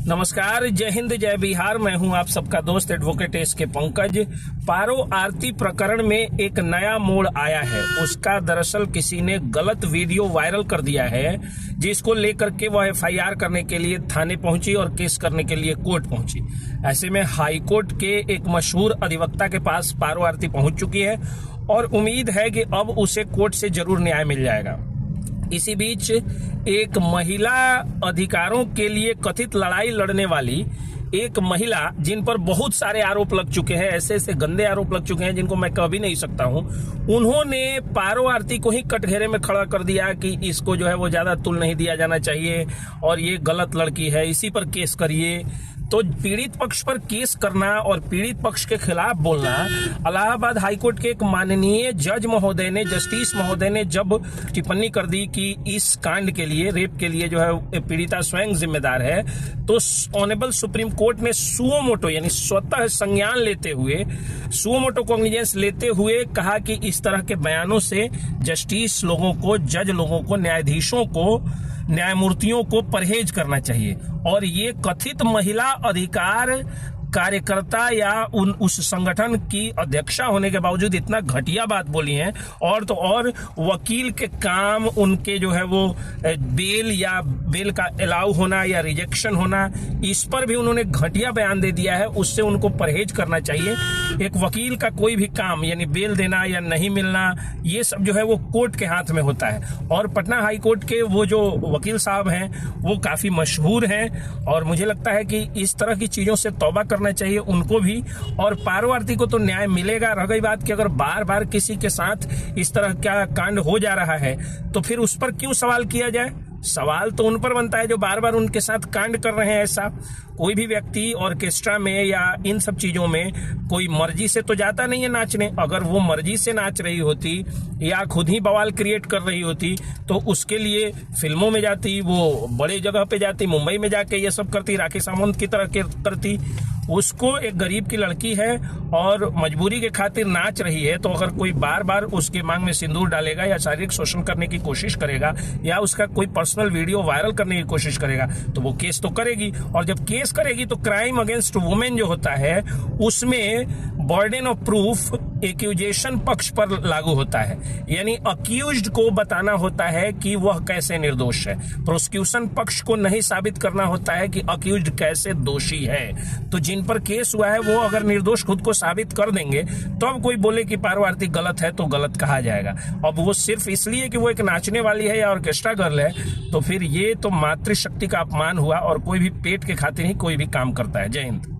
नमस्कार, जय हिंद, जय बिहार। मैं हूं आप सबका दोस्त एडवोकेट एसके पंकज। पारो आरती प्रकरण में एक नया मोड़ आया है। उसका दरअसल किसी ने गलत वीडियो वायरल कर दिया है, जिसको लेकर के वह एफआईआर करने के लिए थाने पहुंची और केस करने के लिए कोर्ट पहुंची। ऐसे में हाईकोर्ट के एक मशहूर अधिवक्ता के पास पारो आरती पहुंच चुकी है और उम्मीद है कि अब उसे कोर्ट से जरूर न्याय मिल जाएगा। इसी बीच एक महिला अधिकारों के लिए कथित लड़ाई लड़ने वाली एक महिला, जिन पर बहुत सारे आरोप लग चुके हैं, ऐसे ऐसे गंदे आरोप लग चुके हैं जिनको मैं कह भी नहीं सकता हूं, उन्होंने पारो आरती को ही कटघरे में खड़ा कर दिया कि इसको जो है वो ज्यादा तुल नहीं दिया जाना चाहिए और ये गलत लड़की है, इसी पर केस करिए। तो पीड़ित पक्ष पर केस करना और पीड़ित पक्ष के खिलाफ बोलना, इलाहाबाद हाईकोर्ट के एक माननीय जज महोदय ने, जस्टिस महोदय ने जब टिप्पणी कर दी कि इस कांड के लिए, रेप के लिए जो है पीड़िता स्वयं जिम्मेदार है, तो ऑनरेबल सुप्रीम कोर्ट ने सुओ मोटो यानी स्वतः संज्ञान लेते हुए, सुओ मोटो कॉग्निजेंस लेते हुए कहा कि इस तरह के बयानों से जस्टिस लोगों को, जज लोगों को, न्यायाधीशों को, न्यायमूर्तियों को परहेज करना चाहिए। और ये कथित महिला अधिकार कार्यकर्ता या उस संगठन की अध्यक्षा होने के बावजूद इतना घटिया बात बोली है। और तो और वकील के काम, उनके जो है वो बेल या बेल का अलाउ होना या रिजेक्शन होना, इस पर भी उन्होंने घटिया बयान दे दिया है। उससे उनको परहेज करना चाहिए। एक वकील का कोई भी काम यानी बेल देना या नहीं मिलना, ये सब जो है वो कोर्ट के हाथ में होता है। और पटना हाई कोर्ट के वो जो वकील साहब हैं वो काफी मशहूर हैं और मुझे लगता है कि इस तरह की चीजों से तौबा करना चाहिए उनको भी। और पारो आरती को तो न्याय मिलेगा। रह गई बात कि अगर बार बार किसी के साथ इस तरह का कांड हो जा रहा है तो फिर उस पर क्यों सवाल किया जाए? सवाल तो उन पर बनता है जो बार बार उनके साथ कांड कर रहे हैं। ऐसा कोई भी व्यक्ति ऑर्केस्ट्रा में या इन सब चीजों में कोई मर्जी से तो जाता नहीं है नाचने। अगर वो मर्जी से नाच रही होती या खुद ही बवाल क्रिएट कर रही होती तो उसके लिए फिल्मों में जाती, वो बड़े जगह पे जाती, मुंबई में जाके ये सब करती, राखी सावंत की तरह करती। उसको एक गरीब की लड़की है और मजबूरी के खातिर नाच रही है, तो अगर कोई बार बार उसके मांग में सिंदूर डालेगा या शारीरिक शोषण करने की कोशिश करेगा या उसका कोई पर्सनल वीडियो वायरल करने की कोशिश करेगा तो वो केस तो करेगी। और जब केस करेगी तो क्राइम अगेंस्ट वुमेन जो होता है उसमें बर्डन ऑफ प्रूफ एक्यूजेशन पक्ष पर लागू होता है। यानी अक्यूज्ड को बताना होता है कि वह कैसे निर्दोष है। प्रोसिक्यूशन पक्ष को नहीं साबित करना होता है कि अक्यूज्ड कैसे दोषी है। तो जिन पर केस हुआ है वो अगर निर्दोष खुद को साबित कर देंगे तो अब कोई बोले कि पारो आरती गलत है तो गलत कहा जाएगा। अब वो सिर्फ इसलिए कि वो एक नाचने वाली है या ऑर्केस्ट्रा गर्ल है तो फिर ये तो मातृशक्ति का अपमान हुआ और कोई भी पेट के खातिर ही कोई भी काम करता है। जय हिंद।